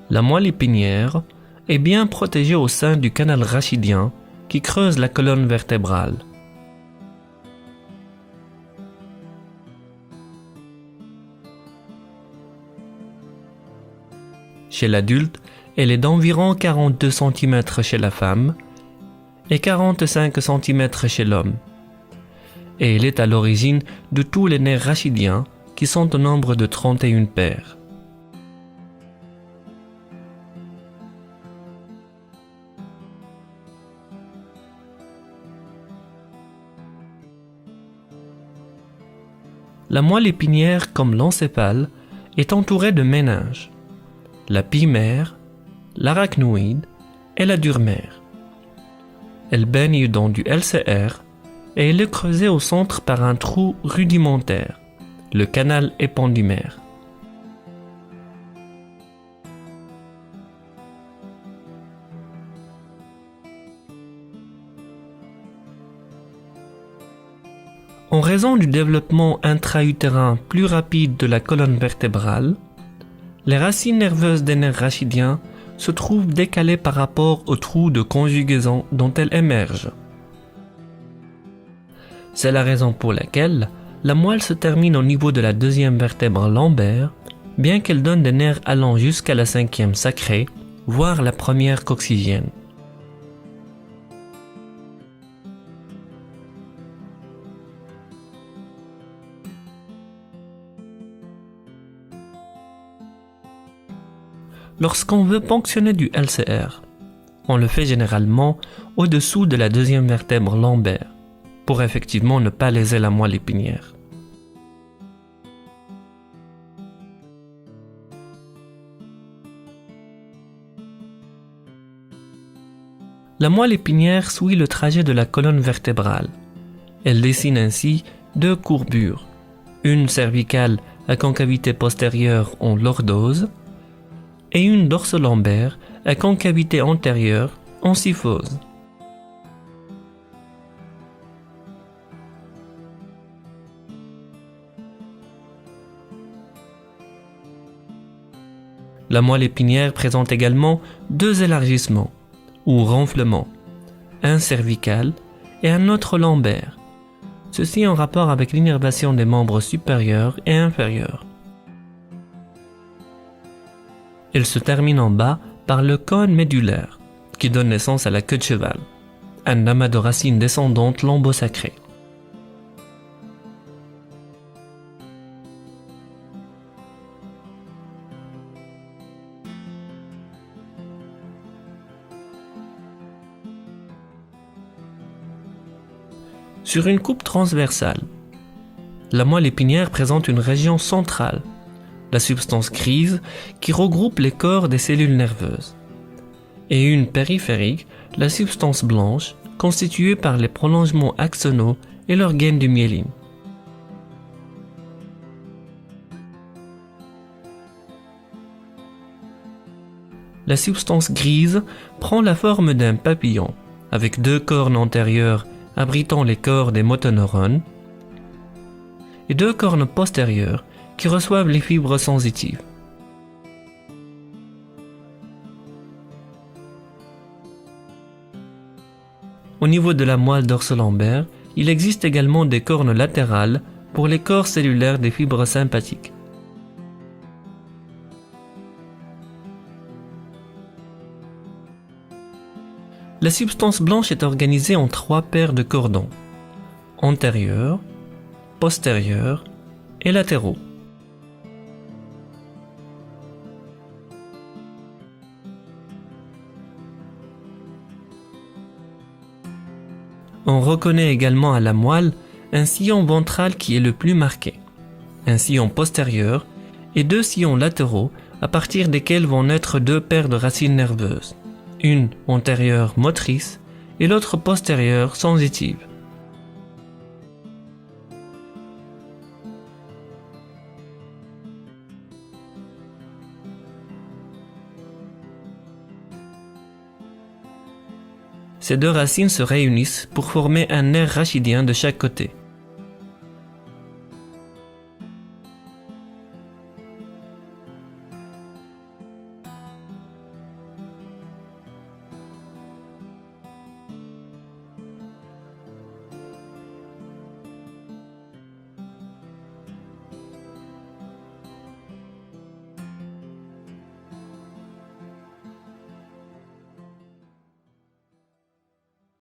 La moelle épinière est bien protégée au sein du canal rachidien qui creuse la colonne vertébrale. Chez l'adulte, elle est d'environ 42 cm chez la femme et 45 cm chez l'homme. Et elle est à l'origine de tous les nerfs rachidiens qui sont au nombre de 31 paires. La moelle épinière, comme l'encéphale, est entourée de méninges, la pie mère, l'arachnoïde et la dure mère. Elle baigne dans du LCR et elle est creusée au centre par un trou rudimentaire, le canal épendymère. En raison du développement intra-utérin plus rapide de la colonne vertébrale, les racines nerveuses des nerfs rachidiens se trouvent décalées par rapport au trou de conjugaison dont elles émergent. C'est la raison pour laquelle la moelle se termine au niveau de la deuxième vertèbre lombaire, bien qu'elle donne des nerfs allant jusqu'à la cinquième sacrée, voire la première coccygienne. Lorsqu'on veut ponctionner du LCR, on le fait généralement au-dessous de la deuxième vertèbre lombaire, pour effectivement ne pas léser la moelle épinière. La moelle épinière suit le trajet de la colonne vertébrale. Elle dessine ainsi deux courbures, une cervicale à concavité postérieure en lordose et une dorsolombaire à concavité antérieure en syphose. La moelle épinière présente également deux élargissements ou renflements, un cervical et un autre lombaire, ceci en rapport avec l'innervation des membres supérieurs et inférieurs. Elle se termine en bas par le cône médulaire, qui donne naissance à la queue de cheval, un amas de racines descendantes lombosacrées. Sur une coupe transversale, la moelle épinière présente une région centrale, la substance grise qui regroupe les corps des cellules nerveuses, et une périphérique, la substance blanche constituée par les prolongements axonaux et leurs gaines de myéline. La substance grise prend la forme d'un papillon, avec deux cornes antérieures abritant les corps des motoneurones et deux cornes postérieures qui reçoivent les fibres sensitives. Au niveau de la moelle dorsolombaire, il existe également des cornes latérales pour les corps cellulaires des fibres sympathiques. La substance blanche est organisée en trois paires de cordons, antérieurs, postérieurs et latéraux. On reconnaît également à la moelle un sillon ventral qui est le plus marqué, un sillon postérieur et deux sillons latéraux à partir desquels vont naître deux paires de racines nerveuses, une antérieure motrice et l'autre postérieure sensitive. Ces deux racines se réunissent pour former un nerf rachidien de chaque côté.